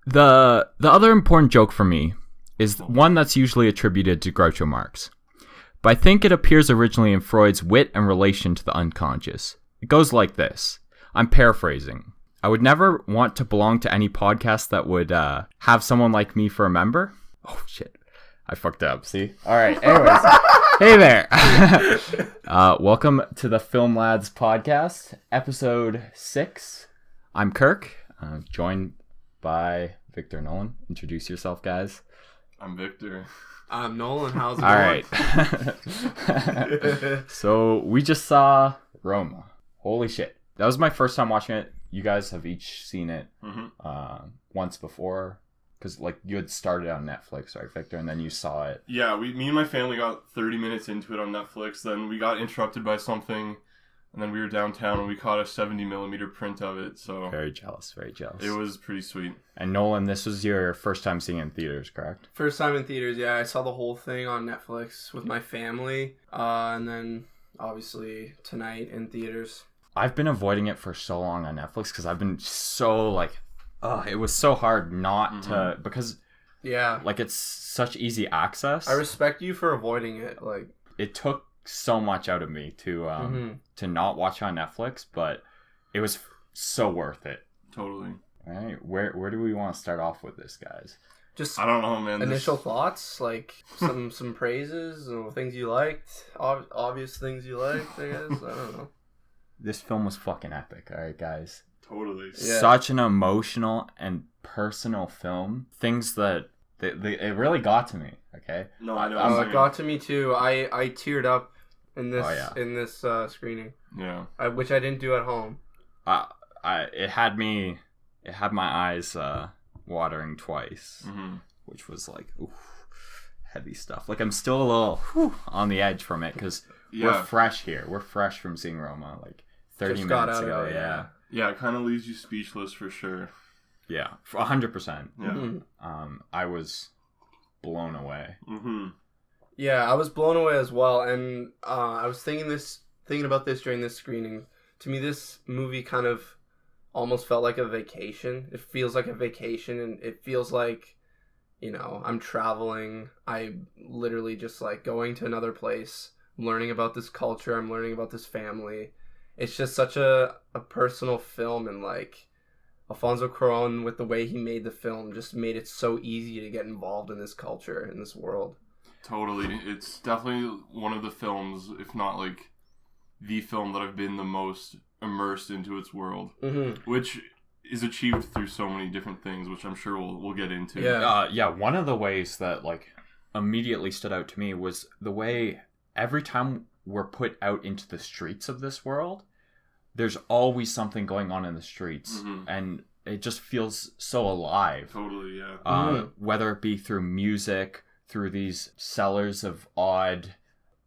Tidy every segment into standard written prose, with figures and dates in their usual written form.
The other important joke for me is one that's usually attributed to Groucho Marx. But I think it appears originally in Freud's wit and relation to the unconscious. It goes like this. I'm paraphrasing. I would never want to belong to any podcast that would have someone like me for a member. Oh, shit. I fucked up, see? All right, anyways. Hey there. Welcome to the Film Lads podcast, episode 6. I'm Kirk, joined by Victor Nolan. Introduce yourself, guys. I'm Victor. I'm Nolan. How's it going? All right. So we just saw Roma. Holy shit. That was my first time watching it. You guys have each seen it once before. Because, like, you had started on Netflix, right, Victor? And then you saw it. Yeah, me and my family got 30 minutes into it on Netflix. Then we got interrupted by something. And then we were downtown and we caught a 70mm print of it. So Very jealous, very jealous. It was pretty sweet. And Nolan, this was your first time seeing it in theaters, correct? First time in theaters, yeah. I saw the whole thing on Netflix with my family. And then, obviously, tonight in theaters. I've been avoiding it for so long on Netflix because I've been so, like... it was so hard not to, because like it's such easy access. I respect you for avoiding it. Like, it took so much out of me to not watch on Netflix, but it was so worth it. Totally. All right, where do we want to start off with this, guys? Just I don't know, man. Initial thoughts, like some praises or things you liked, obvious things you liked. I guess I don't know. This film was fucking epic. All right, guys. Totally. Yeah. Such an emotional and personal film. Things that it really got to me. Okay. No, I know. It got to me too. I teared up in this in this screening. Yeah. Which I didn't do at home. It had my eyes watering twice, which was like heavy stuff. Like I'm still a little on the edge from it because we're fresh here. We're fresh from seeing Roma like 30 minutes ago. Yeah. Yeah, it kind of leaves you speechless for sure. Yeah, 100%. Yeah. I was blown away. Yeah, I was blown away as well, and I was thinking about this during this screening. To me, this movie kind of almost felt like a vacation. It feels like a vacation, and it feels like, you know, I'm traveling. I'm literally just like going to another place, learning about this culture. I'm learning about this family. It's just such a personal film, and like Alfonso Cuaron, with the way he made the film, just made it so easy to get involved in this culture, in this world. Totally. It's definitely one of the films, if not like the film that I've been the most immersed into its world, which is achieved through so many different things, which I'm sure we'll get into. Yeah. One of the ways that like immediately stood out to me was the way every time we're put out into the streets of this world, there's always something going on in the streets, and it just feels so alive. Totally, yeah. Whether it be through music, through these sellers of odd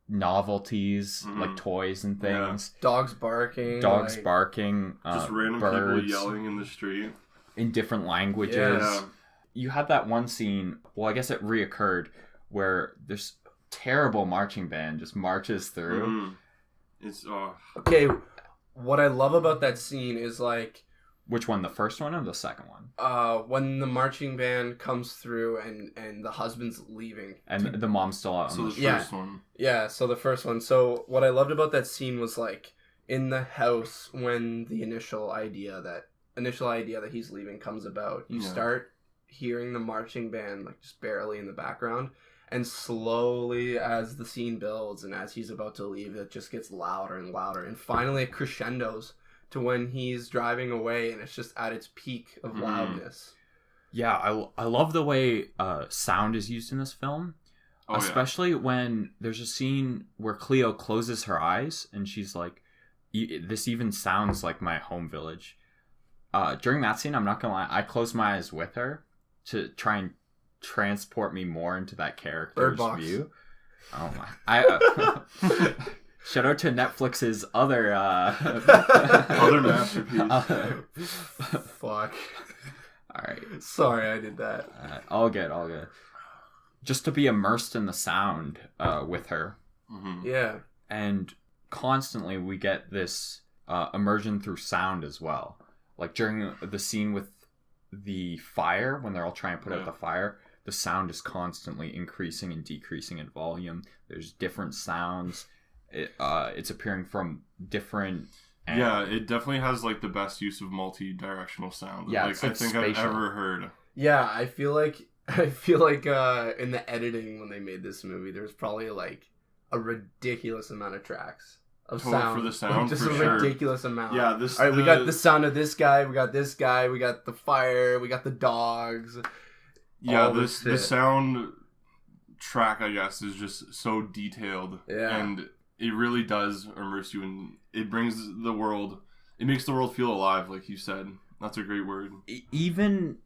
novelties, like toys and things. Yeah. Dogs barking. Just random birds, people yelling in the street. In different languages. Yeah. You had that one scene, well, I guess it reoccurred, where there's terrible marching band just marches through. It's okay. What I love about that scene is like, which one, the first one or the second one? When the marching band comes through and the husband's leaving and the mom's still out. So the first one. Yeah, so the first one. So what I loved about that scene was like in the house when the initial idea that he's leaving comes about. You start hearing the marching band like just barely in the background. And slowly, as the scene builds and as he's about to leave, it just gets louder and louder. And finally, it crescendos to when he's driving away, and it's just at its peak of loudness. Yeah, I love the way sound is used in this film. Especially when there's a scene where Cleo closes her eyes, and she's like, this even sounds like my home village. During that scene, I'm not going to lie, I closed my eyes with her to try and transport me more into that character's view. Oh my! Shout out to Netflix's other masterpiece. Fuck. All right. Sorry, I did that. All good. Just to be immersed in the sound with her. Yeah. And constantly we get this immersion through sound as well. Like during the scene with the fire, when they're all trying to put out the fire, the sound is constantly increasing and decreasing in volume. There's different sounds. It's appearing from different... Yeah, it definitely has like the best use of multi-directional sound. Yeah, like, I think I've ever heard. Yeah, I feel like in the editing when they made this movie, there's probably like a ridiculous amount of tracks of sound. For the sound, just for a sure. ridiculous amount. Yeah, all right, we got the sound of this guy, we got this guy, we got the fire, we got the dogs. Yeah, the sound track, I guess, is just so detailed. Yeah. And it really does immerse you, and it brings the world... It makes the world feel alive, like you said. That's a great word. Even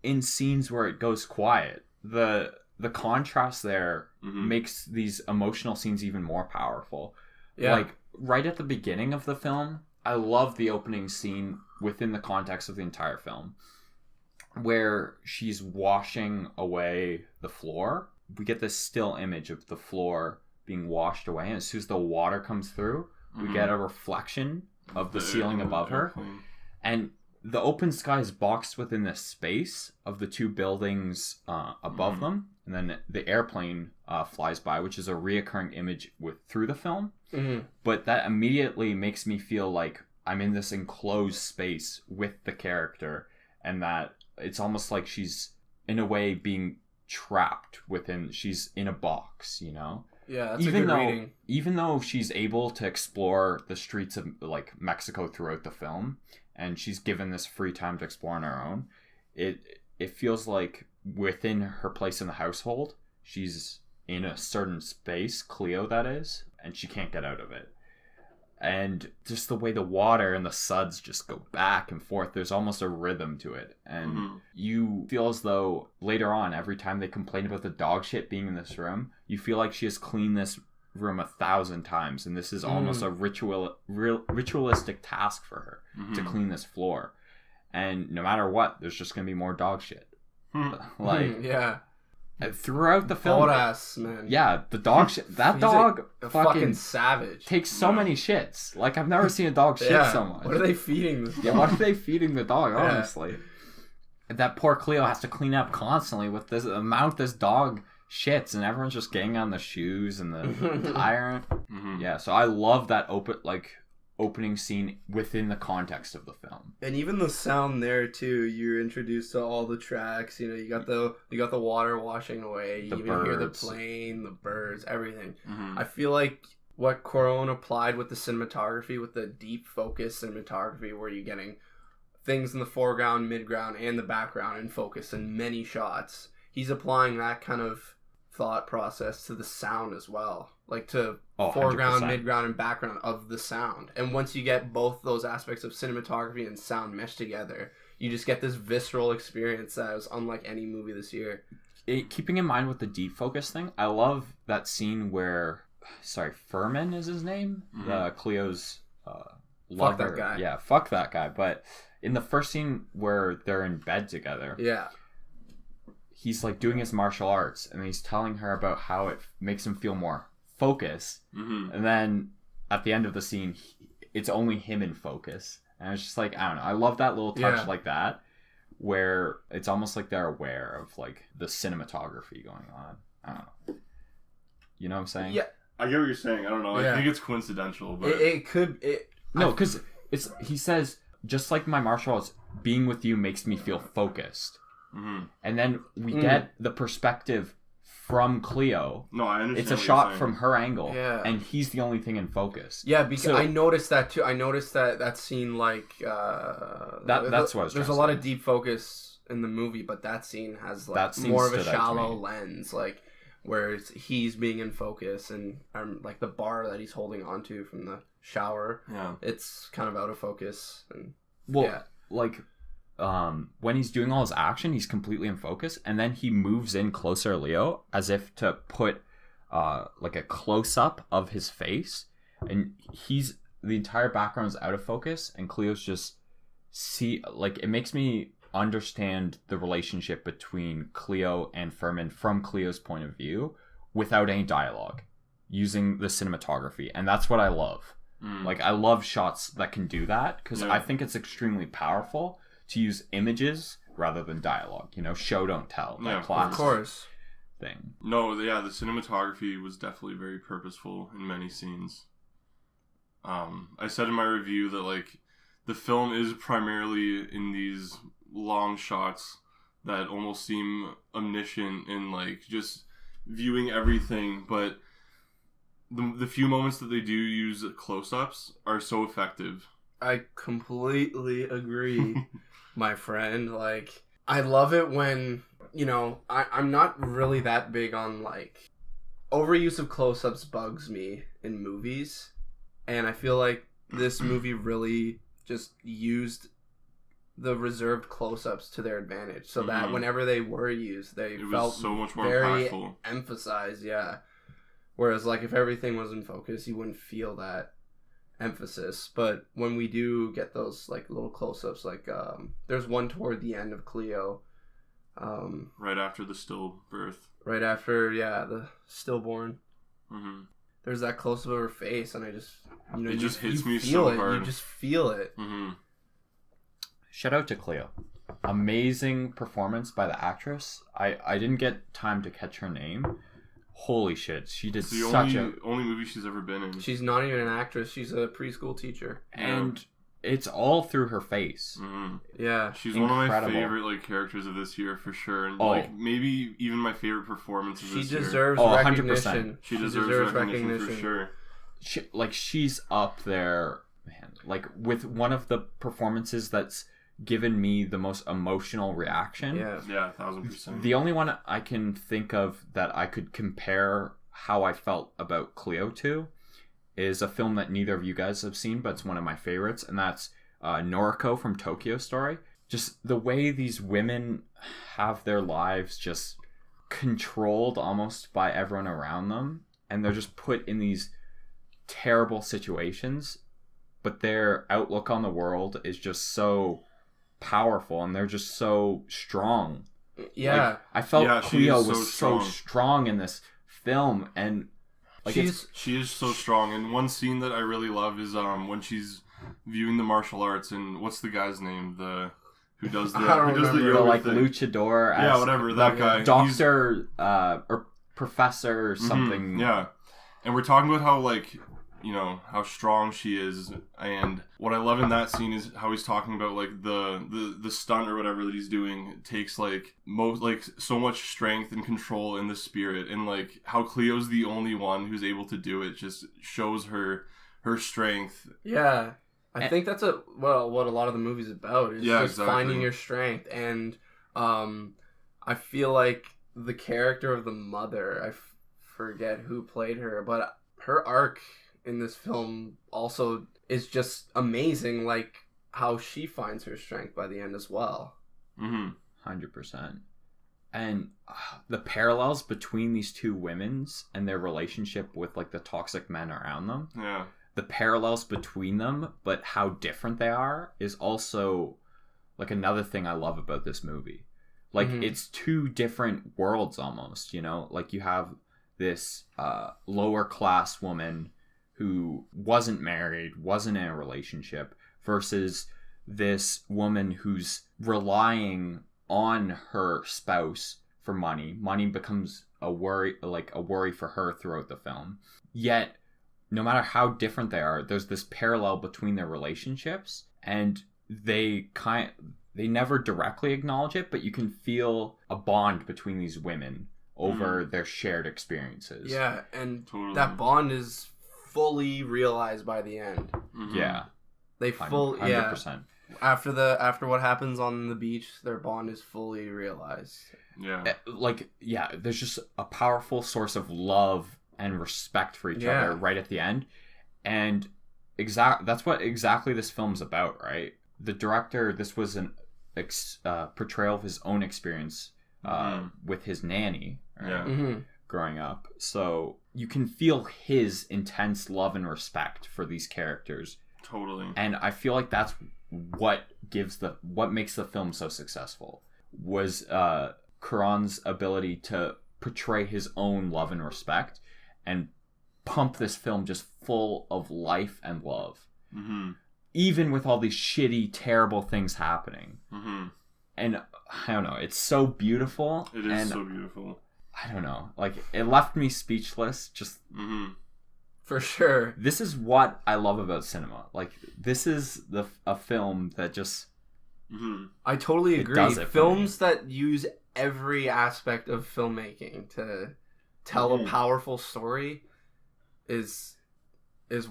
in scenes where it goes quiet, the contrast there makes these emotional scenes even more powerful. Yeah. Like, right at the beginning of the film, I love the opening scene within the context of the entire film, where she's washing away the floor. We get this still image of the floor being washed away, and as soon as the water comes through, we get a reflection of the ceiling above her. And the open sky is boxed within this space of the two buildings above them, and then the airplane flies by, which is a reoccurring image through the film. But that immediately makes me feel like I'm in this enclosed space with the character, and that it's almost like she's in a way being trapped within... She's in a box, you know? Yeah, that's a good reading. Even though she's able to explore the streets of like Mexico throughout the film, and she's given this free time to explore on her own, it feels like within her place in the household, she's in a certain space, Cleo that is, and she can't get out of it. And just the way the water and the suds just go back and forth, there's almost a rhythm to it. And you feel as though later on, every time they complain about the dog shit being in this room, you feel like she has cleaned this room 1,000 times. And this is almost a ritualistic task for her to clean this floor. And no matter what, there's just going to be more dog shit. Yeah. Throughout the film, ass man. Yeah, the dog shit. That dog a fucking savage. Takes so many shits. Like, I've never seen a dog shit so much. What are they feeding this dog? Yeah, what are they feeding the dog? Honestly, that poor Cleo has to clean up constantly with this amount this dog shits, and everyone's just getting on the shoes and the tire. Yeah, so I love that opening scene within the context of the film, and even the sound there too. You're introduced to all the tracks. You know, you got the water washing away. You even hear the plane, the birds, everything. I feel like what Cuaron applied with the cinematography, with the deep focus cinematography, where you're getting things in the foreground, midground, and the background in focus in many shots. He's applying that kind of thought process to the sound as well, like to foreground, 100%. Midground, and background of the sound. And once you get both those aspects of cinematography and sound meshed together, you just get this visceral experience that is unlike any movie this year. Keeping in mind with the deep focus thing, I love that scene where, Furman is his name, Cleo's lover. Fuck that guy. Yeah, fuck that guy. But in the first scene where they're in bed together, he's like doing his martial arts, and he's telling her about how it makes him feel more focused. And then at the end of the scene, it's only him in focus. And it's just like, I don't know. I love that little touch like that, where it's almost like they're aware of like the cinematography going on. I don't know. You know what I'm saying? Yeah. I get what you're saying. I don't know. I think it's coincidental, but it could. No, because he says, just like my martial arts, being with you makes me feel focused. And then we get the perspective from Cleo. No, I understand. It's a shot from her angle, and he's the only thing in focus. Yeah, because I noticed that too. I noticed that scene, like that's what I was. There's a lot of deep focus in the movie, but that scene has like more of a shallow lens, like where he's being in focus, and like the bar that he's holding onto from the shower. Yeah, it's kind of out of focus, and when he's doing all his action, he's completely in focus, and then he moves in closer to Leo as if to put like a close-up of his face, and the entire background is out of focus, and Cleo's just it makes me understand the relationship between Cleo and Furman from Cleo's point of view without any dialogue, using the cinematography, and that's what I love. Like, I love shots that can do that, because I think it's extremely powerful to use images rather than dialogue. You know, show don't tell. That Yeah, classic Of course. thing. No, yeah, the cinematography was definitely very purposeful in many scenes. I said in my review that, like, the film is primarily in these long shots that almost seem omniscient in, like, just viewing everything, but the few moments that they do use close-ups are so effective. I completely agree, my friend. Like, I love it when, you know, I'm not really that big on, like, overuse of close-ups bugs me in movies. And I feel like this movie really just used the reserved close-ups to their advantage, so that whenever they were used, it felt so much more very impactful. Emphasized, yeah. Whereas, like, if everything was in focus, you wouldn't feel that emphasis. But when we do get those, like, little close-ups, like, there's one toward the end of Cleo. Right after the stillbirth. Right after, yeah, the stillborn. Mm-hmm. There's that close-up of her face, and I just, you know, It just hits you me feel so it. hard. You just feel it. Mm-hmm. Shout out to Cleo. Amazing performance by the actress. I didn't get time to catch her name. Holy shit, she did It's the such only movie she's ever been in. She's not even an actress. She's a preschool teacher. and it's all through her face. Mm-hmm. Yeah. She's Incredible. one of my favorite, like, characters of this year for sure, and Oh. like maybe even my favorite performance of She this year. deserves 100%. recognition. She deserves recognition for sure. She's up there, man. Like, with one of the performances that's given me the most emotional reaction. Yeah. Yeah, 1000%. The only one I can think of that I could compare how I felt about Cleo to is a film that neither of you guys have seen, but it's one of my favorites, and that's Noriko from Tokyo Story. Just the way these women have their lives just controlled almost by everyone around them, and they're just put in these terrible situations, but their outlook on the world is just so powerful, and they're just so strong. Yeah. Like, I felt she Cleo is so was so strong in this film, and like she is so strong. And one scene that I really love is when she's viewing the martial arts, and what's the guy's name? Who does the the like thing. luchador, Yeah, whatever, that guy. Doctor or professor or something. Yeah, and we're talking about how, like, you know, how strong she is, and what I love in that scene is how he's talking about, like, the stunt or whatever that he's doing takes, like, so much strength and control in the spirit, and, like, how Cleo's the only one who's able to do it just shows her strength. Yeah. I think that's what a lot of the movie's about, is just exactly. finding your strength. And I feel like the character of the mother, I forget who played her, but her arc in this film also is just amazing, like how she finds her strength by the end as well. 100%. And the parallels between these two women's and their relationship with, like, the toxic men around them. Yeah. The parallels between them, but how different they are, is also, like, another thing I love about this movie. Like, it's two different worlds almost, you know? Like, you have this lower class woman who wasn't married, wasn't in a relationship, versus this woman who's relying on her spouse for money. Money becomes a worry for her throughout the film. Yet, no matter how different they are, there's this parallel between their relationships, and they never directly acknowledge it, but you can feel a bond between these women over their shared experiences. Yeah, and Totally. that bond is fully realized by the end. Yeah. They 100%. After what happens on the beach, their bond is fully realized. Yeah. Like, yeah, there's just a powerful source of love and respect for each other right at the end. And that's what exactly this film's about, right? The director, this was an portrayal of his own experience with his nanny, right? Growing up. So you can feel his intense love and respect for these characters. Totally. And I feel like that's what makes the film so successful, was Cuarón's ability to portray his own love and respect and pump this film just full of life and love. Even with all these shitty, terrible things happening. And I don't know. It's so beautiful. It is so beautiful. I don't know. Like, it left me speechless. Just for sure. This is what I love about cinema. Like, this is a film that just. I totally agree. Films that use every aspect of filmmaking to tell a powerful story is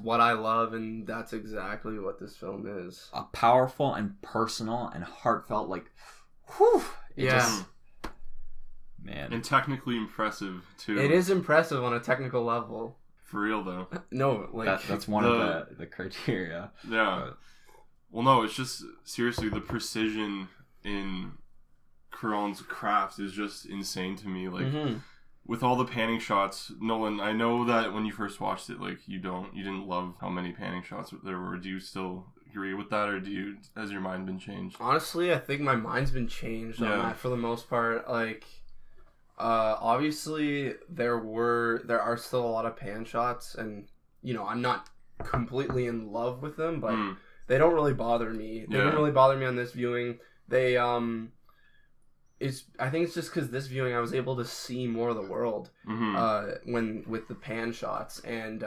what I love, and that's exactly what this film is. A powerful and personal and heartfelt, like, whew. Man. And technically impressive, too. It is impressive on a technical level. For real, though. No, like... That's one of the criteria. Yeah. But... Well, no, it's just, seriously, the precision in Cuarón's craft is just insane to me. Like, with all the panning shots, Nolan, I know that when you first watched it, like, you didn't love how many panning shots there were. Do you still agree with that, or has your mind been changed? Honestly, I think my mind's been changed on that for the most part. Like, obviously there are still a lot of pan shots, and you know, I'm not completely in love with them, but they don't really bother me. They didn't really bother me on this viewing. They I think it's just because this viewing I was able to see more of the world with the pan shots, and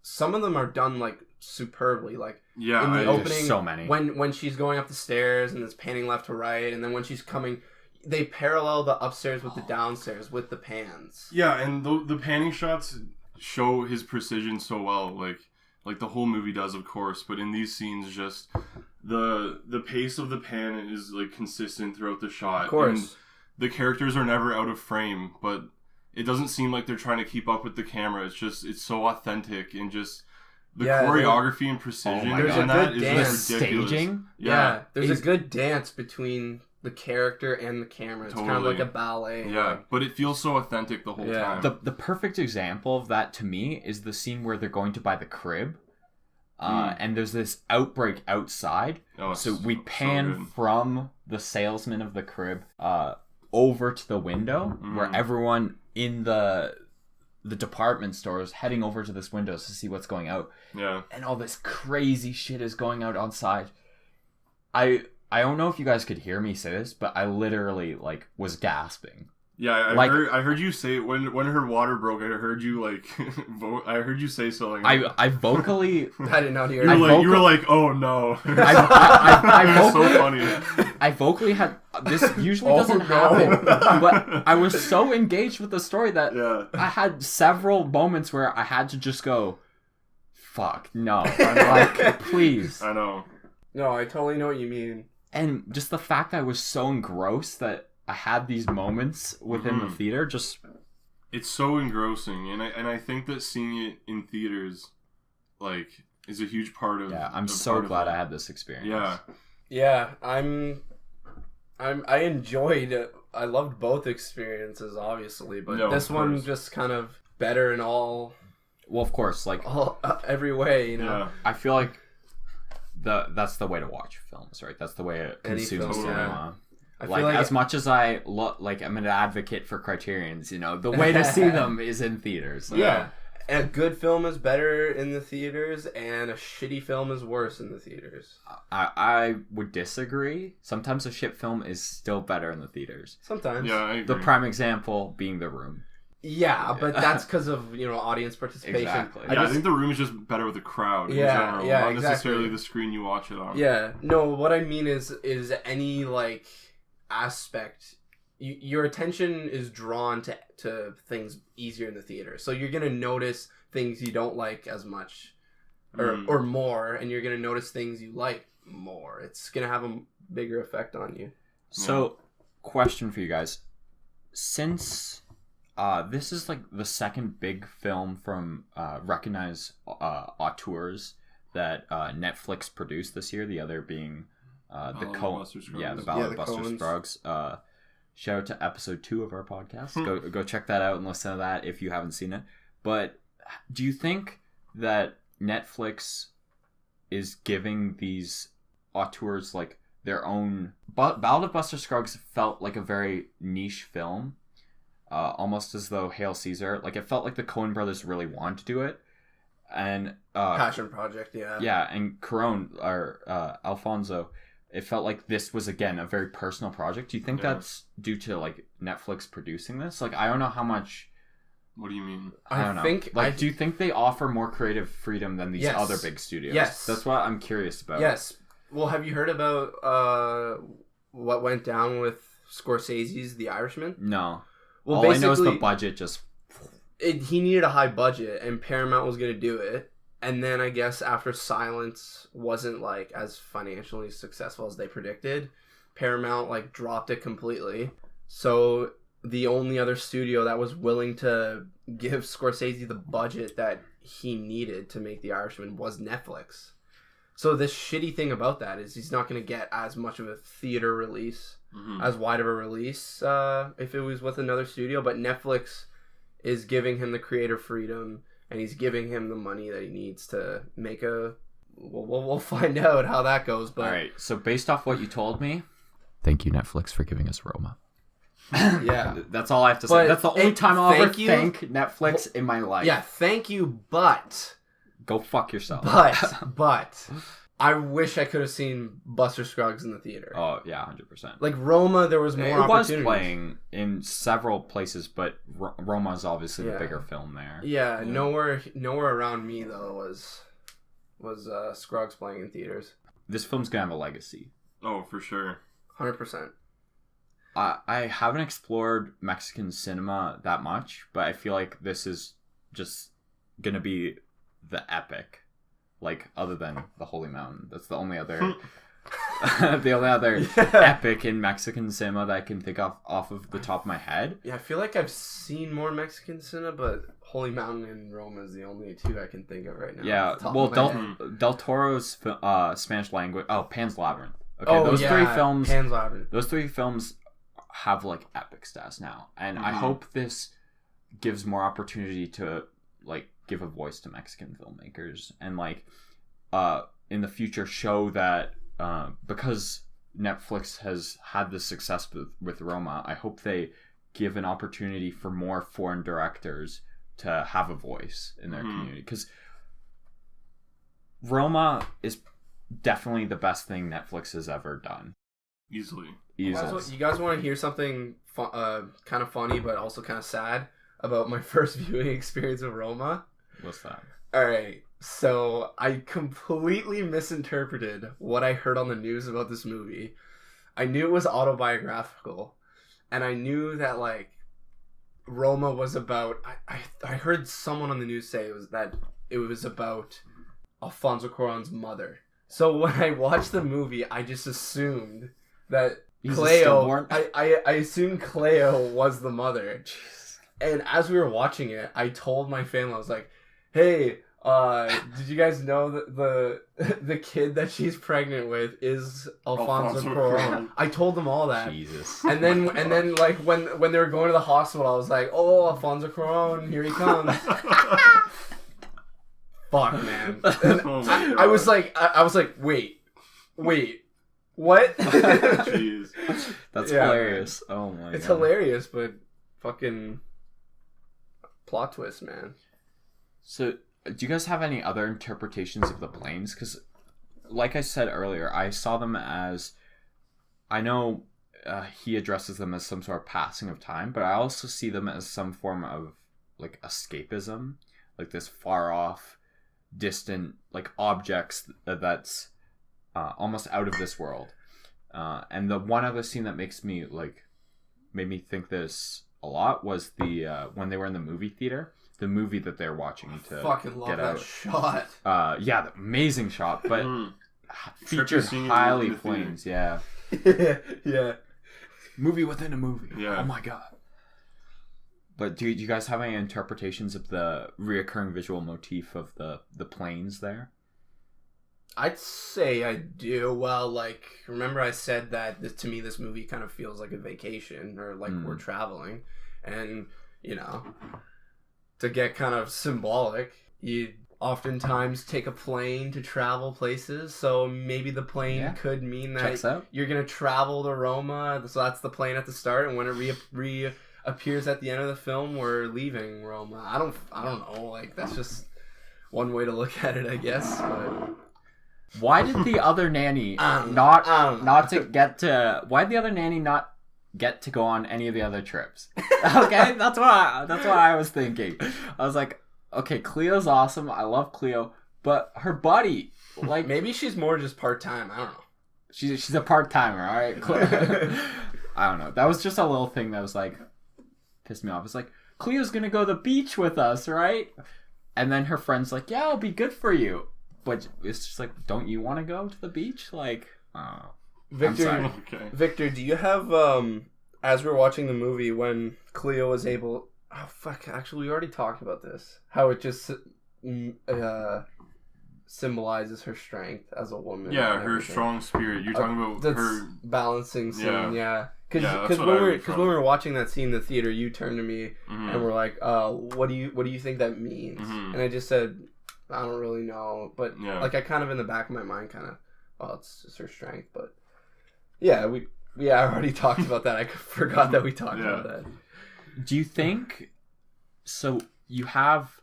some of them are done like superbly. Like in the opening, so many when she's going up the stairs and it's panning left to right, and then when she's coming, they parallel the upstairs with the downstairs with the pans. Yeah, and the panning shots show his precision so well, like the whole movie does, of course. But in these scenes, just the pace of the pan is like consistent throughout the shot. Of course, and the characters are never out of frame, but it doesn't seem like they're trying to keep up with the camera. It's so authentic, and just the choreography and precision on that is just ridiculous. Staging. Yeah, there's a good dance between the character and the camera. It's kind of like a ballet. Yeah, but it feels so authentic the whole time. The perfect example of that to me is the scene where they're going to buy the crib. And there's this outbreak outside. So we pan from the salesman of the crib over to the window where everyone in the department store is heading over to this window to see what's going out. Yeah. And all this crazy shit is going out outside. I don't know if you guys could hear me say this, but I literally like was gasping. Yeah, I heard you say when her water broke. I heard you like I heard you say something. I vocally. I did not hear. You were like, oh no. I so funny. I vocally had this. Usually doesn't happen, but I was so engaged with the story that I had several moments where I had to just go, "Fuck no!" Like, please. I know. No, I totally know what you mean. And just the fact that I was so engrossed that I had these moments within the theater, just... It's so engrossing, and I think that seeing it in theaters, like, is a huge part of... Yeah, I'm so glad I had this experience. Yeah. Yeah, I enjoyed it. I loved both experiences, obviously, but this one just kind of better in all... Well, of course, like... every way, you know? Yeah. I feel like that's the way to watch films, right? That's the way to consume cinema. I like feel like as much as I like, I'm an advocate for criterions. You know, the way to see them is in theaters. Yeah, a good film is better in the theaters, and a shitty film is worse in the theaters. I would disagree. Sometimes a shit film is still better in the theaters. Sometimes. Yeah, I agree. The prime example being The Room. Yeah, but that's because of audience participation. Exactly. I think The Room is just better with the crowd in general, not necessarily the screen you watch it on. Yeah, no, what I mean is any like aspect, your attention is drawn to things easier in the theater, so you're gonna notice things you don't like as much, or more, and you're gonna notice things you like more. It's gonna have a bigger effect on you. So, question for you guys: since this is like the second big film from recognized auteurs that Netflix produced this year, the other being the Ballad of Buster Scruggs. Shout out to episode 2 of our podcast. Go check that out and listen to that if you haven't seen it. But do you think that Netflix is giving these auteurs like their own... Ballad of Buster Scruggs felt like a very niche film. Almost as though Hail Caesar, like it felt like the Coen brothers really wanted to do it, and passion project, and Cuarón or Alfonso it felt like this was, again, a very personal project. Do you think Yeah. that's due to, like, Netflix producing this? Like, I don't know how much... What do you mean? I don't know. Like, do you think they offer more creative freedom than these Yes. other big studios? Yes. That's what I'm curious about. Yes. Well, have you heard about what went down with Scorsese's The Irishman? No. Well, all I know is the basically, budget just... he needed a high budget, and Paramount was going to do it. And then I guess after Silence wasn't like as financially successful as they predicted, Paramount like dropped it completely. So the only other studio that was willing to give Scorsese the budget that he needed to make The Irishman was Netflix. So this shitty thing about that is he's not going to get as much of a theater release, as wide of a release if it was with another studio. But Netflix is giving him the creative freedom, and he's giving him the money that he needs to make a... We'll find out how that goes. But all right, so based off what you told me, thank you, Netflix, for giving us Roma. Yeah. That's all I have to say. But That's the only time I'll ever you. thank Netflix in my life. Yeah, thank you, but Go fuck yourself. But I wish I could have seen Buster Scruggs in the theater. Oh, yeah, 100%. Like Roma, there was more It was opportunities. playing in several places, but Roma is obviously the Yeah. bigger film there. Yeah, nowhere around me though was Scruggs playing in theaters. This film's gonna have a legacy. Oh, for sure. 100%. I haven't explored Mexican cinema that much, but I feel like this is just gonna be the epic. Like, other than the Holy Mountain. That's the only other epic in Mexican cinema that I can think of off of the top of my head. Yeah, I feel like I've seen more Mexican cinema, but Holy Mountain and Roma is the only two I can think of right now. Yeah, off the top well, of my head. Del Toro's Spanish language... Oh, Pan's Labyrinth. Okay, those three films... Pan's Labyrinth. Those three films have, like, epic stats now. And I hope this gives more opportunity to, like, give a voice to Mexican filmmakers. And, like, in the future show that... because Netflix has had this success with Roma, I hope they give an opportunity for more foreign directors to have a voice in their community. Because Roma is definitely the best thing Netflix has ever done. Easily. You guys want to hear something kind of funny but also kind of sad about my first viewing experience of Roma? What's that? Alright, so I completely misinterpreted what I heard on the news about this movie. I knew it was autobiographical, and I knew that, like, Roma was about... I heard someone on the news say it was about Alfonso Cuaron's mother. So when I watched the movie, I just assumed that Cleo... I assumed Cleo was the mother. Jeez. And as we were watching it, I told my family, I was like, hey... did you guys know that the kid that she's pregnant with is Alfonso Cuarón? I told them all that. Jesus. And then like when they were going to the hospital, I was like, oh, Alfonso Cuarón, here he comes. Fuck, man. And I was like, wait, what? Jeez. That's Yeah, hilarious. Oh my god. It's hilarious, but fucking plot twist, man. So, do you guys have any other interpretations of the planes? Because, like I said earlier, I saw them as... I know he addresses them as some sort of passing of time, but I also see them as some form of, like, escapism. Like this far-off, distant, like, objects that's almost out of this world. And the one other scene that made me think this a lot was the when they were in the movie theater. The movie that they're watching to fucking love get that out. shot. Yeah, the amazing shot, but features Trippy highly scene in the planes. Yeah, Yeah. movie within a movie. Yeah. Oh my god. But do you guys have any interpretations of the reoccurring visual motif of the planes there? I'd say I do. Well, like, remember I said that to me this movie kind of feels like a vacation, or like we're traveling, and to get kind of symbolic, you oftentimes take a plane to travel places, so maybe the plane could mean that you're gonna travel to Roma, so that's the plane at the start, and when it reappears at the end of the film, we're leaving Roma. I don't know, like, that's just one way to look at it, I guess, but... Why did the other nanny Why did the other nanny not get to go on any of the other trips? Okay, that's what I was thinking. I was like, okay, Cleo's awesome. I love Cleo, but her buddy, like, maybe she's more just part-time. I don't know. She's a part-timer, all right? I don't know. That was just a little thing that was like pissed me off. It's like, Cleo's gonna go to the beach with us, right? And then her friend's like, yeah, it'll be good for you. But it's just like, don't you want to go to the beach? Like, Victor, Victor, do you have, as we're watching the movie, when Cleo was able... Oh, fuck, actually, we already talked about this. How it just symbolizes her strength as a woman. Yeah, her strong spirit. You're talking about her... balancing scene, yeah. Because when we were watching that scene in the theater, you turned to me and were like, what do you think that means? And I just said, I don't really know. But like, I kind of in the back of my mind kind of, oh, it's just her strength. But yeah, I already talked about that. I forgot that we talked about that. Do you think, so you have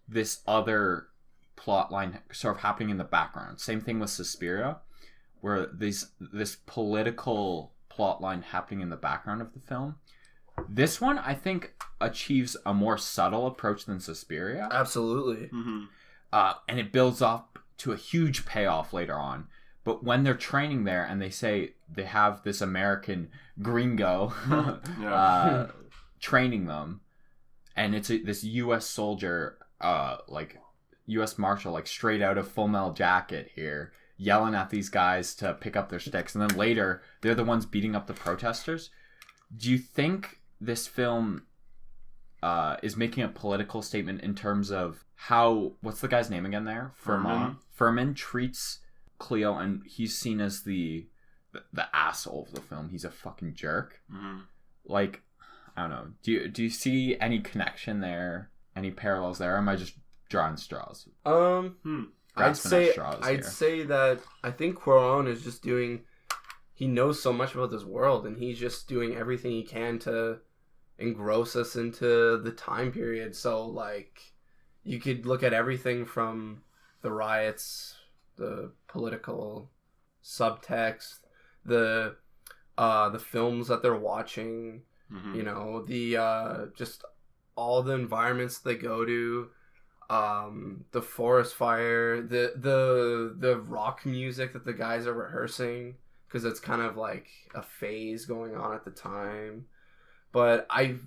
this other plot line sort of happening in the background. Same thing with Suspiria, where this political plot line happening in the background of the film. This one, I think, achieves a more subtle approach than Suspiria. Absolutely. And it builds up to a huge payoff later on. But when they're training there and they say they have this American gringo training them, and it's this U.S. soldier, like U.S. Marshal, like straight out of Full Metal Jacket here, yelling at these guys to pick up their sticks, and then later they're the ones beating up the protesters. Do you think this film is making a political statement in terms of how, what's the guy's name again there? Furman treats Cleo, and he's seen as the asshole of the film. He's a fucking jerk. Like, I don't know. Do you see any connection there? Any parallels there? Or am I just drawing straws? I'd say that I think Cuaron is just doing. He knows so much about this world, and he's just doing everything he can to engross us into the time period. So, like, you could look at everything from the riots, the political subtext, the films that they're watching. You know, the just all the environments they go to, the forest fire, the rock music that the guys are rehearsing, because it's kind of like a phase going on at the time. But I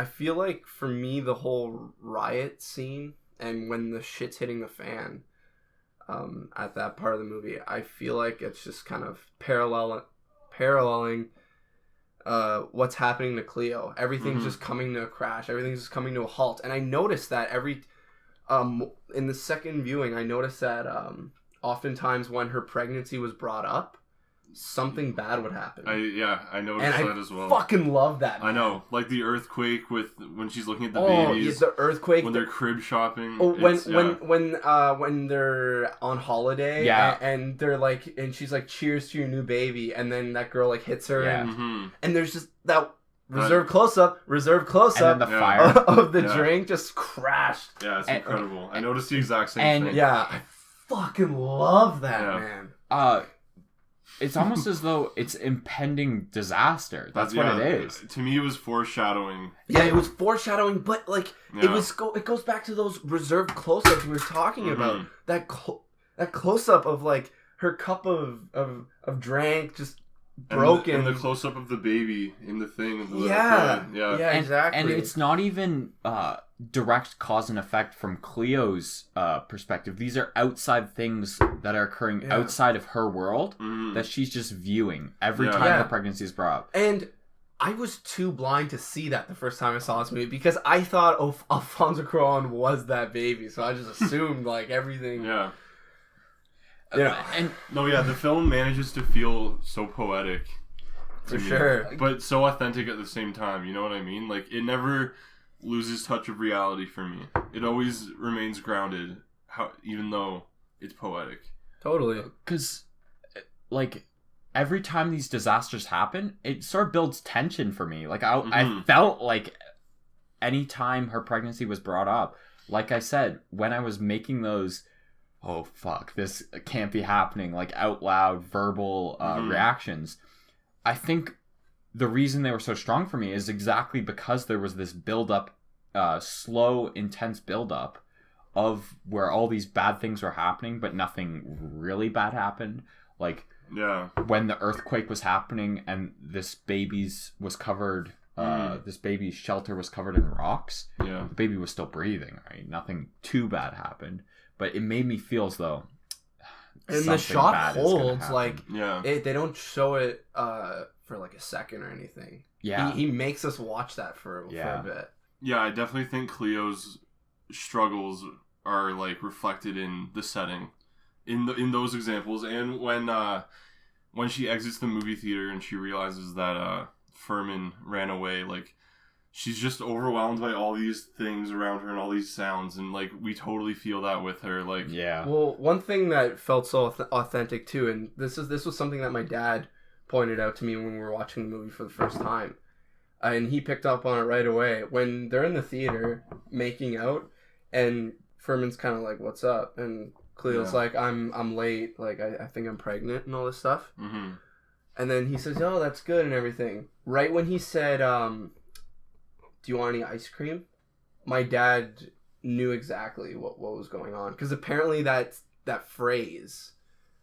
feel like for me, the whole riot scene and when the shit's hitting the fan, at that part of the movie, I feel like it's just kind of paralleling what's happening to Cleo. Everything's just coming to a crash. Everything's just coming to a halt. And I noticed that in the second viewing, I noticed that oftentimes when her pregnancy was brought up, something bad would happen. I noticed that as well. I fucking love that, man. I know, like the earthquake when she's looking at the babies. Yeah, the earthquake. When they're crib shopping. When they're on holiday. Yeah. And they're like, and she's like, "Cheers to your new baby," and then that girl like hits her, and there's just that reserve close up, and then the fire of the drink just crashed. Yeah, it's incredible. I noticed the exact same thing. Yeah, I fucking love that, man. It's almost as though it's impending disaster. That's what it is. To me, it was foreshadowing. Yeah, it was foreshadowing, but like it goes back to those reserved close-ups we were talking about. That close-up of like her cup of drink just broken, and the close-up of the baby in the thing. Exactly. And it's not even direct cause and effect from Cleo's perspective. These are outside things that are occurring outside of her world that she's just viewing every time her pregnancy is brought up. And I was too blind to see that the first time I saw this movie, because I thought Alfonso Cuaron was that baby, so I just assumed like everything. The film manages to feel so poetic. For sure. But so authentic at the same time, you know what I mean? Like, it never loses touch of reality for me. It always remains grounded, even though it's poetic. Totally. Because, like, every time these disasters happen, it sort of builds tension for me. Like, I felt like any time her pregnancy was brought up, like I said, when I was making those oh fuck, this can't be happening, like out loud verbal reactions. I think the reason they were so strong for me is exactly because there was this build-up, slow, intense build-up of where all these bad things were happening, but nothing really bad happened. Like, when the earthquake was happening and this baby's shelter was covered in rocks, the baby was still breathing, right? Nothing too bad happened, but it made me feel as though and the shot holds, like, yeah, they don't show it for like a second or anything. Yeah, he makes us watch that for a bit. Yeah, I definitely think Cleo's struggles are like reflected in the setting, in those examples, and when she exits the movie theater and she realizes that Furman ran away, like, she's just overwhelmed by all these things around her and all these sounds, and like we totally feel that with her. Like, well, one thing that felt so authentic too, and this was something that my dad pointed out to me when we were watching the movie for the first time, and he picked up on it right away when they're in the theater making out, and Furman's kind of like, "What's up?" and Cleo's like, I'm late, like I think I'm pregnant and all this stuff. And then he says, "Oh, that's good," and everything. Right when he said, "Do you want any ice cream?" my dad knew exactly what was going on, because apparently that phrase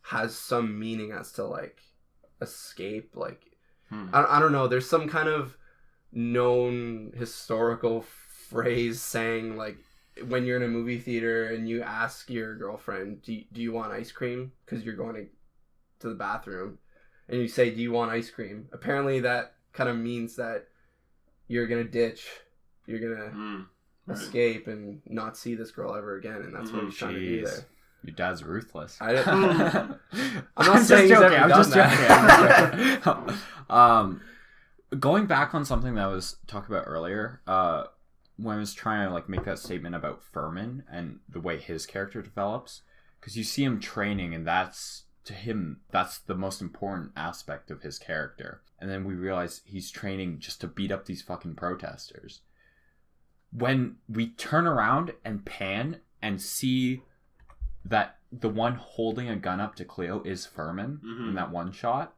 has some meaning as to like escape, like I don't know, there's some kind of known historical phrase saying, like, when you're in a movie theater and you ask your girlfriend, do you want ice cream, because you're going to the bathroom, and you say, "Do you want ice cream?" Apparently that kind of means that you're gonna ditch, you're gonna escape and not see this girl ever again, and that's what he's trying to do there. Your dad's ruthless. I'm not saying he's ever done that. Going back on something that was talked about earlier, when I was trying to like make that statement about Furman and the way his character develops, because you see him training, and that's, to him, that's the most important aspect of his character. And then we realize he's training just to beat up these fucking protesters. When we turn around and pan and see that the one holding a gun up to Cleo is Furman in that one shot,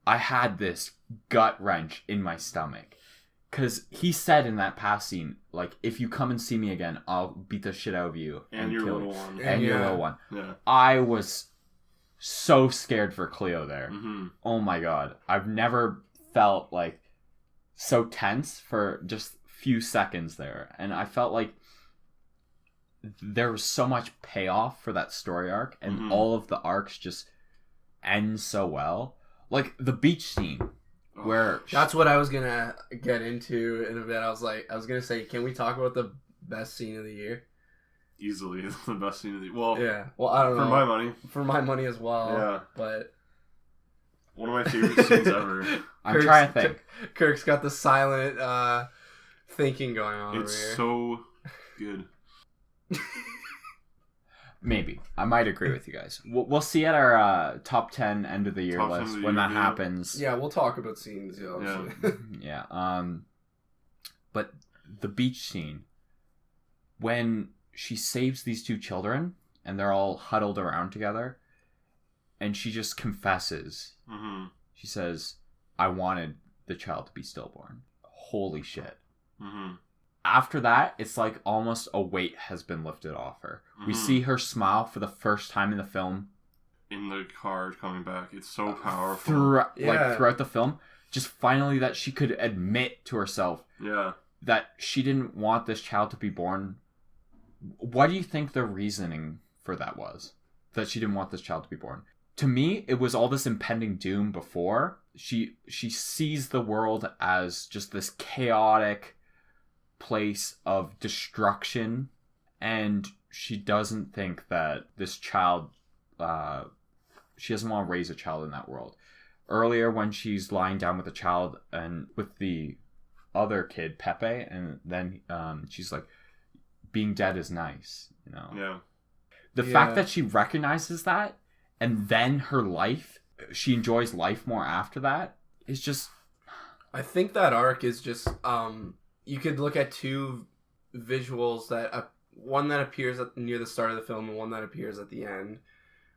I had this gut wrench in my stomach. Because he said in that past scene, like, "If you come and see me again, I'll beat the shit out of you. And your little one. And your little one." Yeah. I was so scared for Cleo there. Oh my god. I've never felt like so tense for just few seconds there. And I felt like there was so much payoff for that story arc, and all of the arcs just end so well. Like the beach scene. Where that's what I was gonna get into in a bit. I was gonna say, can we talk about the best scene of the year? Easily, it's the best scene of the year. Well, yeah. Well, I don't know. For my money as well. Yeah. But one of my favorite scenes ever. I'm trying to think. Kirk's got the silent thinking going on. It's over here. So good. Maybe. I might agree with you guys. We'll see at our top 10 end of the year list when that happens. Yeah, we'll talk about scenes. Yeah. But the beach scene, when she saves these two children and they're all huddled around together, and she just confesses. She says, "I wanted the child to be stillborn." Holy shit. After that, it's like almost a weight has been lifted off her. We see her smile for the first time in the film. In the car coming back. It's so powerful. Throughout the film. Just finally that she could admit to herself that she didn't want this child to be born. What do you think the reasoning for that was? That she didn't want this child to be born? To me, it was all this impending doom before. She sees the world as just this chaotic place of destruction, and she doesn't think that this child, she doesn't want to raise a child in that world. Earlier, when she's lying down with the child and with the other kid, Pepe, and then she's like, being dead is nice, you know? Yeah. The fact that she recognizes that, and then her life, she enjoys life more after that, is just... I think that arc is just... you could look at two visuals that one that appears near the start of the film and one that appears at the end,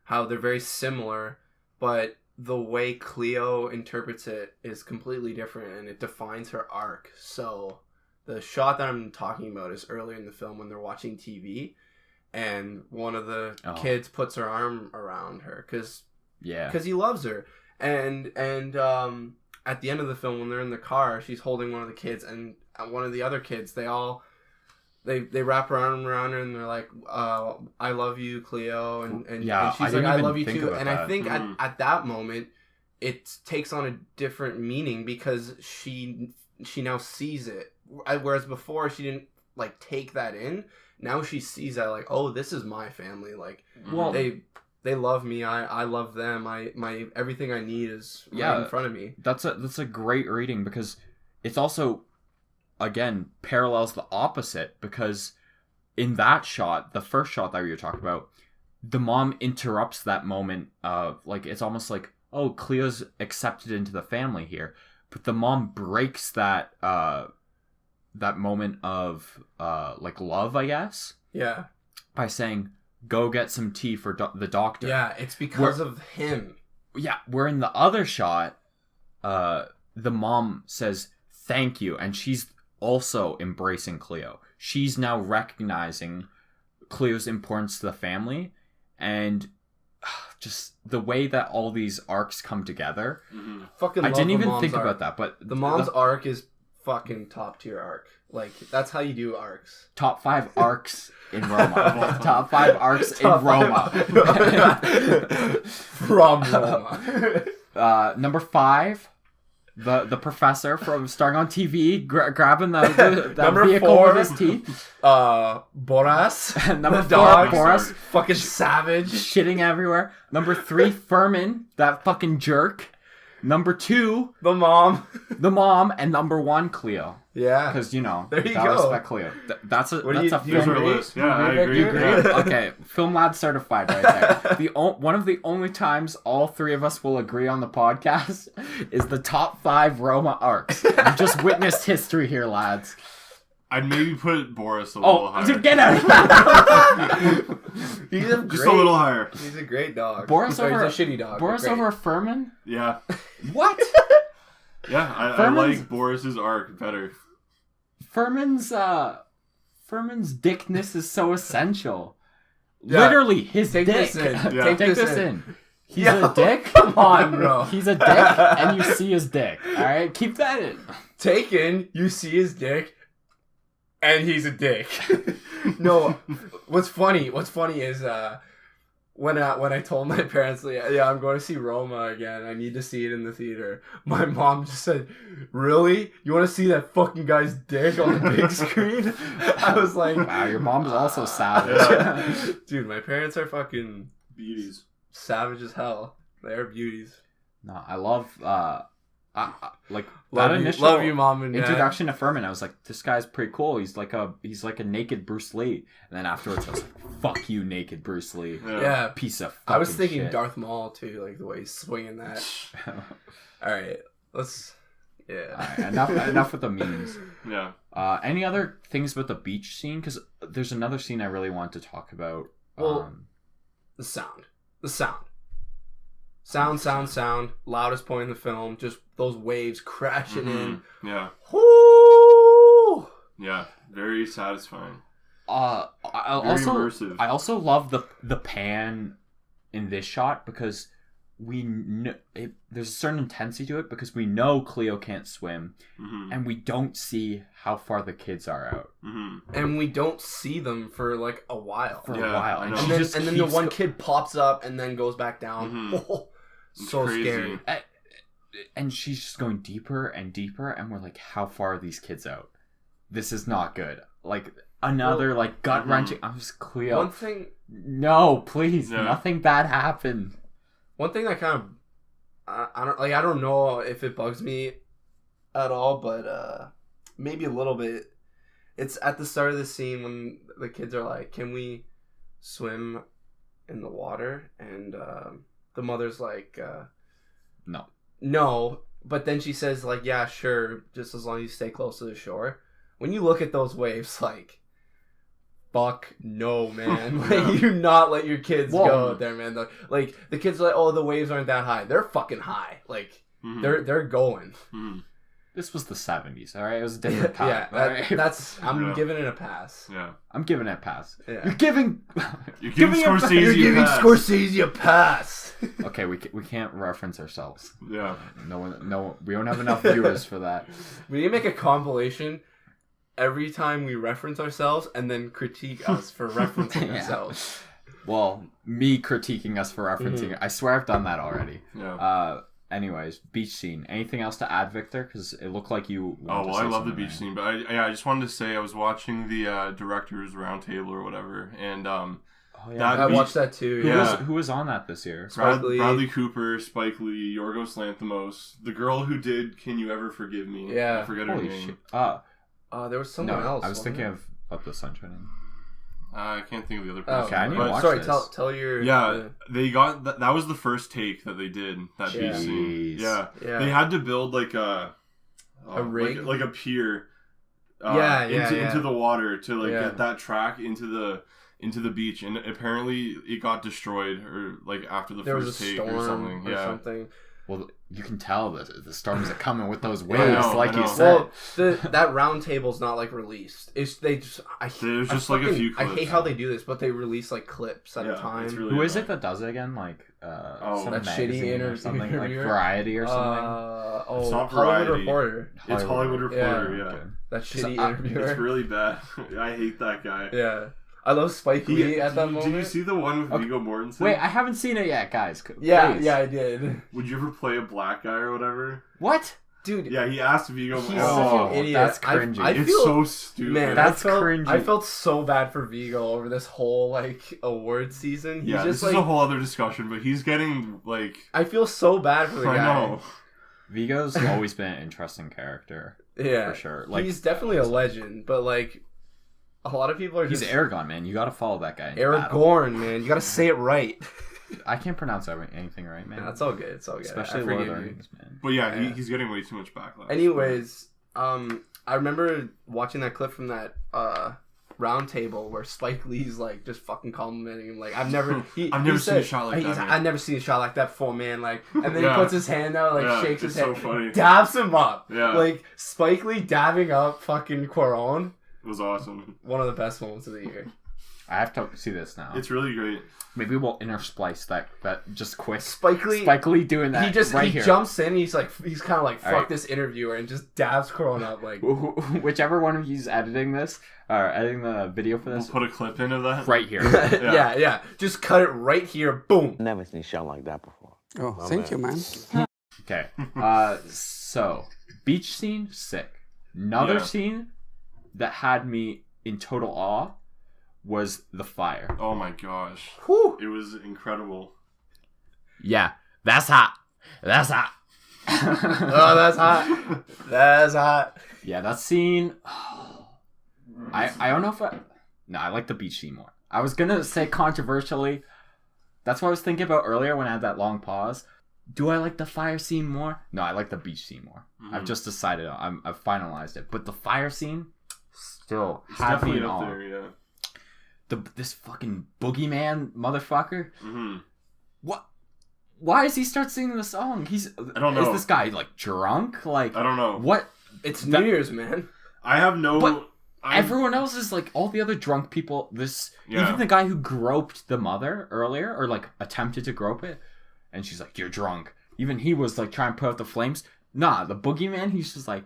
how they're very similar, but the way Cleo interprets it is completely different, and it defines her arc. So the shot that I'm talking about is earlier in the film when they're watching TV, and one of the kids puts her arm around her because he loves her, and at the end of the film when they're in the car, she's holding one of the kids, and one of the other kids, they wrap her arm around her and they're like, I love you, Cleo, and she's like, I love you too. And I think at that moment it takes on a different meaning because she now sees it, whereas before she didn't like take that in. Now she sees that like, oh, this is my family, like, well, they love me, I love them, my everything I need is right in front of me. That's a great reading because it's also, again, parallels the opposite, because in that shot, the first shot that you were talking about, the mom interrupts that moment of, like, it's almost like, oh, Cleo's accepted into the family here, but the mom breaks that moment of like love, I guess, by saying, go get some tea for the doctor. Yeah, it's because of him. Yeah, where in the other shot, the mom says thank you, and she's also embracing Cleo. She's now recognizing Cleo's importance to the family, and just the way that all these arcs come together. Fucking I love didn't the even mom's think arc. about that, but the mom's arc is fucking top tier arc. Like, that's how you do arcs. Top 5 arcs in Roma. Top 5 arcs in Roma. From Roma. Number 5, the professor from starring on TV, grabbing the vehicle 4, with his teeth. Boras. Number 4, dog. Boras. Fucking savage. Shitting everywhere. Number 3, Furman, that fucking jerk. Number 2, the mom. And number 1, Cleo. Yeah. Because, you know, there you I go. Respect Cleo. That's a film list. Yeah, I agree. Okay, film lad certified right there. One of the only times all 3 of us will agree on the podcast is the top 5 Roma arcs. You just witnessed history here, lads. I'd maybe put Boris a little higher. Dude, get out of here! Just a little higher. He's a great dog. Boris he's a shitty dog. Boris over Furman? Yeah. What? Yeah, I like Boris's arc better. Furman's dickness is so essential. Yeah. Literally, his Take dick. This in. Yeah. Take this in. He's a dick. Come on, bro. He's a dick, and you see his dick. All right, keep that in. Take in. You see his dick, and he's a dick. No, what's funny is when I told my parents, yeah, I'm going to see Roma again, I need to see it in the theater, my mom just said, really? You want to see that fucking guy's dick on the big screen? I was like, wow, your mom's also savage. Yeah. Dude, my parents are fucking beauties. Savage as hell. They're beauties. No, I love like love that you, initial love you, mom and dad. Introduction to Furman. I was like, this guy's pretty cool. He's like a naked Bruce Lee. And then afterwards, I was like, fuck you, naked Bruce Lee. Yeah, piece of. I was thinking shit. Darth Maul too, like the way he's swinging that. All right, let's. Yeah. All right, enough with the memes. Yeah. Any other things about the beach scene? Because there's another scene I really want to talk about. Well, the sound. Sound. Loudest point in the film. Just those waves crashing in. Yeah. Whoo! Yeah. Very satisfying. I immersive. also love the pan in this shot because there's a certain intensity to it because we know Cleo can't swim, and we don't see how far the kids are out, and we don't see them for like a while. And then the one kid pops up and then goes back down. Oh, so crazy. Scary. And she's just going deeper and deeper, and we're like, how far are these kids out? This is not good. Like another gut wrenching. I was Cleo. One thing. No, please, nothing bad happened. One thing that kind of I don't know if it bugs me at all, but maybe a little bit. It's at the start of the scene when the kids are like, "Can we swim in the water?" And the mother's like, no. But then she says like, "Yeah, sure, just as long as you stay close to the shore." When you look at those waves, like, fuck no, man. Like, you do not let your kids go out there, man. Like, the kids are like, oh, the waves aren't that high. They're fucking high. Like, they're going. This was the 70s, all right? It was a different time. I'm giving it a pass. Yeah. I'm giving it a pass. Yeah. You're giving Scorsese a pass. Okay, we can't reference ourselves. Yeah. No, we don't have enough viewers for that. We need to make a compilation every time we reference ourselves and then critique us for referencing ourselves. Well, me critiquing us for referencing it. I swear I've done that already. Yeah. Anyways, beach scene. Anything else to add, Victor? Because it looked like you. I love the beach scene, but I just wanted to say I was watching the directors roundtable or whatever, and I watched that too. Who was on that this year? Bradley Cooper, Spike Lee, Yorgos Lanthimos, the girl who did "Can You Ever Forgive Me?" Yeah, I forget her name. Shit. There was someone else. I was thinking of Up the Sunshine. I can't think of the other person. Okay, I need to watch sorry, this. tell your... They got... That was the first take that they did, that beach scene. Yeah. They had to build like a rig? Like a pier into the water to get that track into the beach, and apparently it got destroyed or like after the first take or something. Well, you can tell the storms are coming with those waves, you said. Well, that round table's not like released. There's just a few clips. I hate how they do this, but they release like clips at a time. Really Who is it that does it again? Like some that shitty interview or something like Variety or something. It's not Hollywood Variety. Reporter. It's Hollywood Reporter. Yeah. Okay. That shitty interviewer. It's really bad. I hate that guy. Yeah. I love Spike Lee at that moment. Did you see the one with Viggo Mortensen? Wait, I haven't seen it yet, guys. Yeah, I did. Would you ever play a black guy or whatever? What? Dude. Yeah, he asked Viggo Mortensen. He's such an idiot. That's cringy. It's so stupid. Man, that's cringy. I felt so bad for Viggo over this whole, like, award season. He's just, this is a whole other discussion, but he's getting, like... I feel so bad for the guy. I know. Viggo's always been an interesting character. Yeah. For sure. Like, he's definitely a legend, but, like... A lot of people are He's Aragorn, man. You gotta follow that guy. Aragorn, man. You gotta say it right. I can't pronounce anything right, man. That's all good. It's all good. Especially Lord of the Rings, man. But he's getting way too much backlash. Anyways, I remember watching that clip from that round table where Spike Lee's like just fucking complimenting him. Like, I've never seen a shot like that. I've never seen a shot like that before, man. Like, and then he puts his hand out, like shakes his head, so funny. dabs him up. Yeah. Like Spike Lee dabbing up fucking Cuaron. It was awesome. One of the best moments of the year. I have to see this now. It's really great. Maybe we'll intersplice that just quick. Spike Lee doing that. He jumps in. He's kind of like fuck this interviewer and just dabs Cuaron up like. Whichever one of you's editing this or editing the video for this, we'll put a clip in of that right here. yeah. Just cut it right here. Boom. Never seen a shot like that before. Oh, thank you, man. Okay. So beach scene, sick. Another scene that had me in total awe was the fire. Oh my gosh. Whew. It was incredible. Yeah, that's hot. That's hot. Oh, that's hot. That's hot. Yeah, that scene. I don't know if I like the beach scene more. I was gonna say controversially. That's what I was thinking about earlier when I had that long pause. Do I like the fire scene more? No, I like the beach scene more. Mm-hmm. I've just decided. I've finalized it. But the fire scene still had me in awe. There, this fucking boogeyman motherfucker. Mm-hmm. What? Why does he start singing the song? I don't know. Is this guy like drunk? Like, I don't know. What? It's New Year's, man. I have no. But everyone else is like all the other drunk people. Even the guy who groped the mother earlier, or like attempted to grope it, and she's like, "You're drunk." Even he was like trying to put out the flames. Nah, the boogeyman. He's just like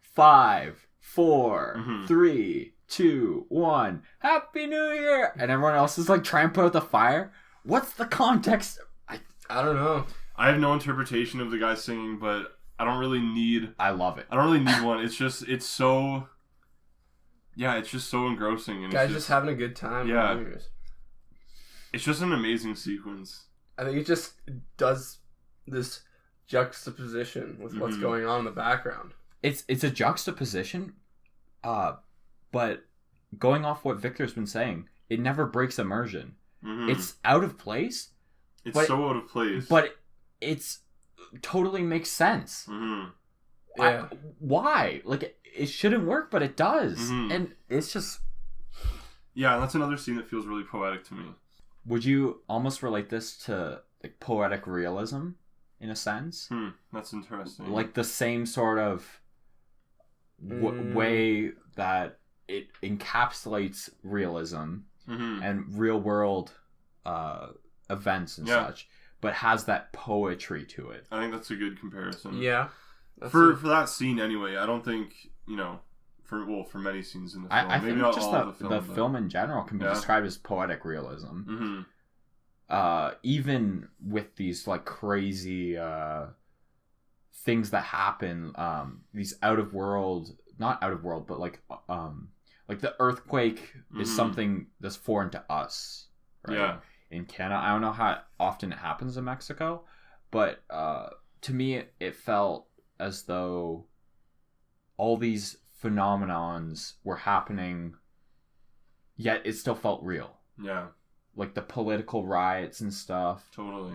5, 4, 3, 2, 1. Happy New Year! And everyone else is like trying to put out the fire. What's the context? I don't know. I have no interpretation of the guy singing, but I don't really need. I love it. I don't really need one. It's so. Yeah, it's just so engrossing. And Guys just having a good time. Yeah. It's just an amazing sequence. I think it just does this juxtaposition with what's going on in the background. It's a juxtaposition, but going off what Victor's been saying, it never breaks immersion. Mm-hmm. It's out of place. It's so out of place. But it's totally makes sense. Mm-hmm. Yeah. Why? Like, it shouldn't work, but it does. Mm-hmm. And it's just... Yeah, that's another scene that feels really poetic to me. Would you almost relate this to like poetic realism in a sense? That's interesting. Like the same sort of way that it encapsulates realism and real world events and such, but has that poetry to it. I think that's a good comparison. Yeah. For that scene anyway, I don't think, for many scenes in the film. I maybe think not just all of the film in general can be described as poetic realism. Even with these like crazy things that happen, these not out of world, but like the earthquake is something that's foreign to us, right? Yeah. In Canada, I don't know how often it happens in Mexico, but to me, it felt as though all these phenomenons were happening, yet it still felt real. Yeah. Like the political riots and stuff. Totally.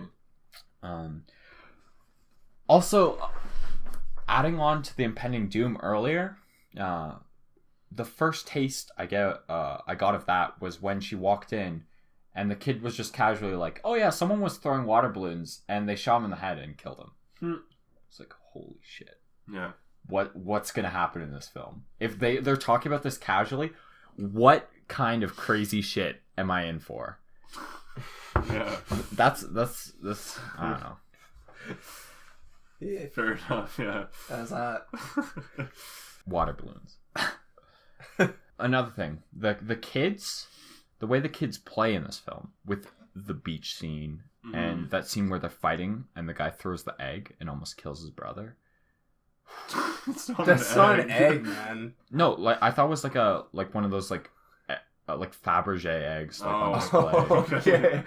Also, adding on to the impending doom earlier, the first taste I got of that was when she walked in, and the kid was just casually like, "Oh yeah, someone was throwing water balloons, and they shot him in the head and killed him." It's like, holy shit. Yeah. What's gonna happen in this film? If they're talking about this casually, what kind of crazy shit am I in for? Yeah. That's I don't know. Yeah. Fair enough, yeah. That's that. Water balloons. Another thing, the kids, the way the kids play in this film with the beach scene and that scene where they're fighting and the guy throws the egg and almost kills his brother. That's not an egg, man. No, like I thought it was like one of those like Fabergé eggs like on display. Okay.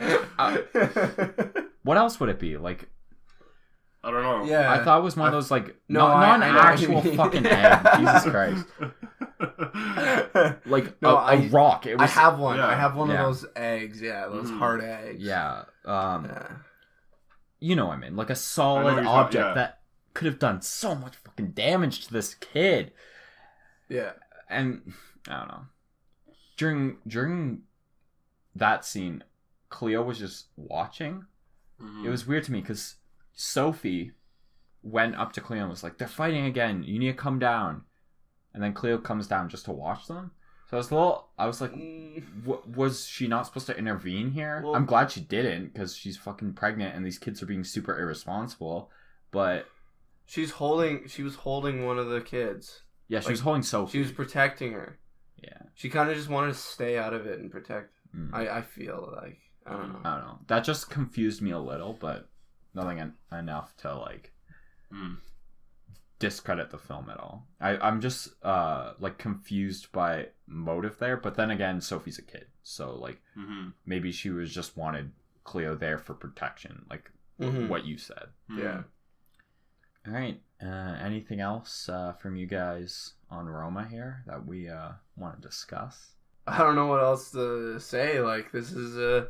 What else would it be? Like I don't know. Yeah. I thought it was one of those like I not an know what you actual mean. fucking egg. Jesus Christ. Like a rock. It was, I have one. Yeah. I have one Yeah. of those eggs. Yeah, those hard eggs. Yeah. Yeah. You know what I mean? Like a I know solid what you're talking- object yeah. that could have done so much fucking damage to this kid. Yeah. And I don't know. During that scene, Cleo was just watching. It was weird to me because Sophie went up to Cleo and was like, "They're fighting again. You need to come down." And then Cleo comes down just to watch them. So I was like, was she not supposed to intervene here? Well, I'm glad she didn't because she's fucking pregnant and these kids are being super irresponsible. But she was holding one of the kids. yeah, she was holding Sophie. She was protecting her. Yeah. She kind of just wanted to stay out of it and protect. I feel like I don't know. That just confused me a little, but nothing enough to like discredit the film at all. I'm just like confused by motive there, but then again, Sophie's a kid, so like maybe she was just wanted Cleo there for protection, like what you said. Yeah. All right. Anything else from you guys on Roma here that we want to discuss? I don't know what else to say. Like, this is a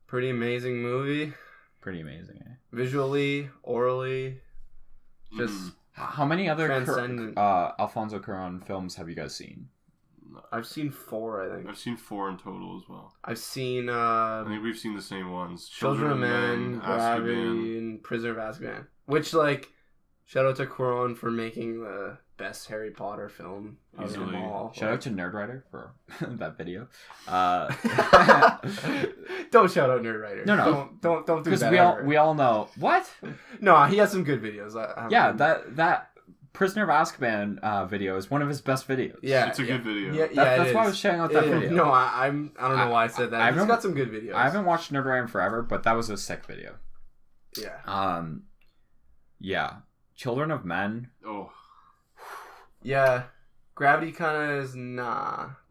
pretty amazing movie. Pretty amazing, eh? Visually, orally, just How many other transcendent. Alfonso Cuaron films have you guys seen? I've seen 4, I think. I've seen 4 in total as well. I've seen I think we've seen the same ones. Children of Men, Gravity, Azkaban. and Prisoner of Azkaban. Which, like, shout out to Cuaron for making the best Harry Potter film of them Easily. all. Shout out to Nerdwriter for that video. Don't shout out Nerdwriter. No. Don't do Because that. we all know what? No, he has some good videos. That Prisoner of Azkaban video is one of his best videos. Yeah, It's a good video. Yeah, That's why I was shouting out that video. No, I don't know why I said that. He's got some good videos. I haven't watched Nerdwriter in forever, but that was a sick video. Yeah. Yeah. Children of Men. Oh. Yeah. Gravity kind of is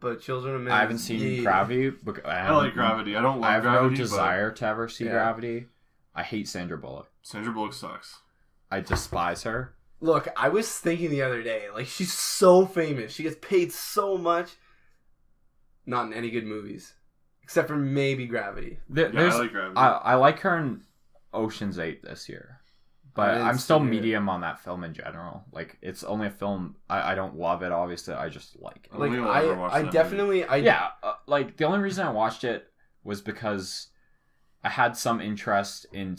but Children of Men. I haven't seen Gravity. But I like Gravity. I don't love I have Gravity. no desire to ever see Yeah. Gravity. I hate Sandra Bullock. Sandra Bullock sucks. I despise her. Look, I was thinking the other day, like, she's so famous. She gets paid so much. Not in any good movies. Except for maybe Gravity. I like Gravity. I like her in Ocean's 8 this year. But didn't I'm still see it. medium on that film in general. Like, it's only a film. I don't love it, obviously. I just like it. Like, Only I'll ever watch I that definitely... Like, the only reason I watched it was because I had some interest in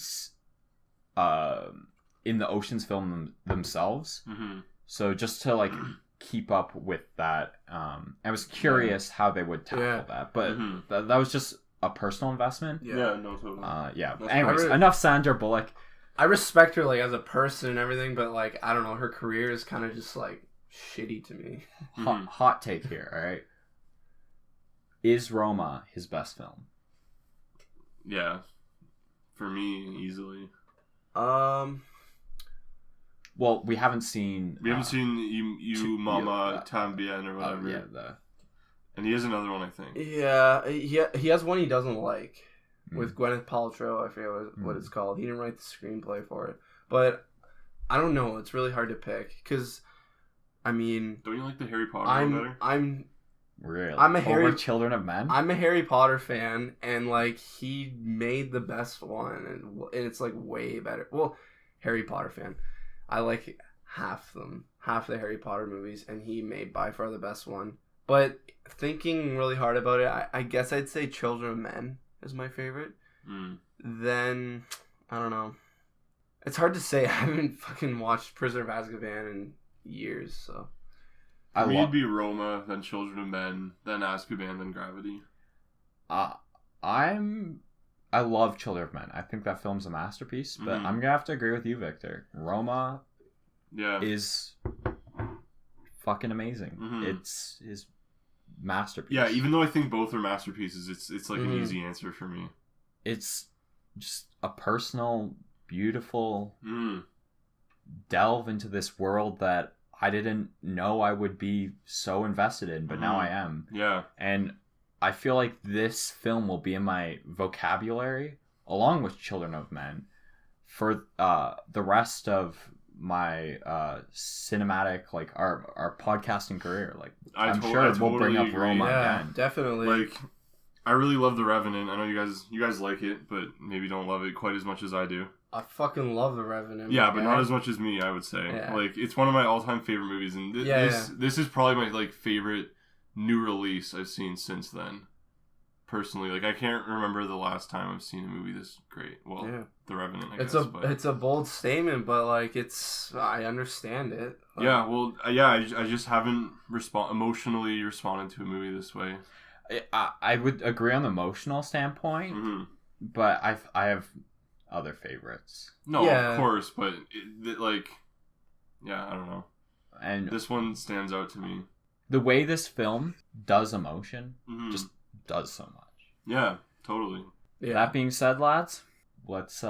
the Ocean's film themselves. Mm-hmm. So just to, like, keep up with that, I was curious how they would tackle that. But that was just a personal investment. Yeah, no, totally. Anyways, enough Sandra Bullock. I respect her, like, as a person and everything, but, like, I don't know, her career is kind of just, like, shitty to me. Hot take here, alright? Is Roma his best film? Yeah. For me, easily. Well, we haven't seen... We haven't seen You Mama Tambien or whatever. And he has another one, I think. Yeah, he has one he doesn't like. With Gwyneth Paltrow, I forget what it's called. He didn't write the screenplay for it. But, I don't know, it's really hard to pick. Because, I mean... Don't you like the Harry Potter one better? Really? Over Children of Men? I'm a Harry Potter fan, and, like, he made the best one, and it's, like, way better. Well, Harry Potter fan. I like half the Harry Potter movies, and he made by far the best one. But thinking really hard about it, I guess I'd say Children of Men is my favorite. Then, I don't know. It's hard to say. I haven't fucking watched Prisoner of Azkaban in years, so... For me, it'd be Roma, then Children of Men, then Azkaban, then Gravity. I love Children of Men. I think that film's a masterpiece, but I'm gonna have to agree with you, Victor. Roma is fucking amazing. It's his masterpiece. Yeah, even though I think both are masterpieces, it's like an easy answer for me. It's just a personal, beautiful delve into this world that I didn't know I would be so invested in, but now I am. Yeah. And I feel like this film will be in my vocabulary, along with Children of Men, for the rest of my cinematic, like, our podcasting career. Like, I'm sure we'll bring up Roma again. Definitely. Like, I really love The Revenant. I know you guys like it, but maybe don't love it quite as much as I do. I fucking love The Revenant. Yeah, but not as much as me, I would say. Yeah. Like, it's one of my all-time favorite movies, and this is probably my, like, favorite new release I've seen since then. Personally, like, I can't remember the last time I've seen a movie this great. Well, The Revenant, I guess. It's a bold statement, but, like, I understand it. Like, I just haven't emotionally responded to a movie this way. I would agree on the emotional standpoint, but I have other favorites. No, of course, but I don't know. And this one stands out to me. The way this film does emotion just does so much. Yeah, totally. Yeah. That being said, lads, let's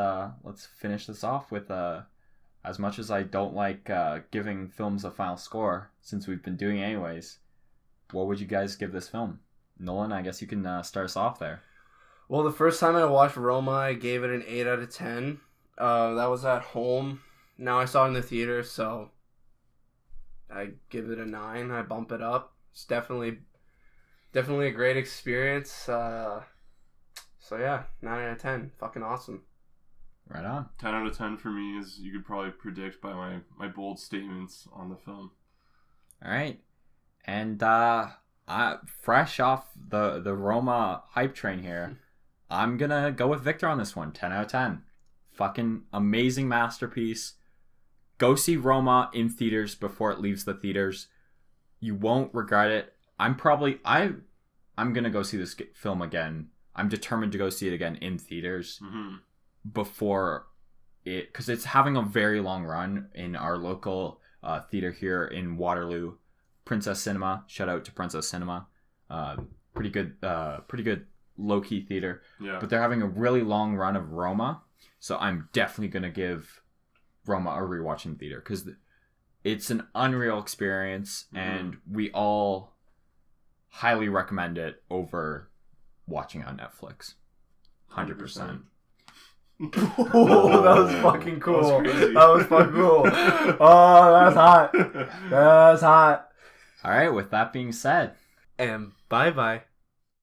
finish this off with as much as I don't like giving films a final score, since we've been doing it anyways, what would you guys give this film? Nolan, I guess you can start us off there. Well, the first time I watched Roma, I gave it an 8 out of 10. That was at home. Now I saw it in the theater, so I give it a 9. I bump it up. It's definitely a great experience. So yeah, 9 out of 10. Fucking awesome. Right on. 10 out of 10 for me, as you could probably predict by my bold statements on the film. All right. And fresh off the Roma hype train here, I'm gonna go with Victor on this one. 10 out of 10. Fucking amazing masterpiece. Go see Roma in theaters before it leaves the theaters. You won't regret it. I'm gonna go see this film again. I'm determined to go see it again in theaters before it, because it's having a very long run in our local theater here in Waterloo, Princess Cinema. Shout out to Princess Cinema. Pretty good low-key theater. Yeah. But they're having a really long run of Roma, so I'm definitely gonna give Roma a rewatch in theater, because it's an unreal experience, and we all highly recommend it over watching on Netflix. 100%. Oh, that was fucking cool. That was fucking cool. Oh, that's hot. That's hot. All right, with that being said. And bye-bye.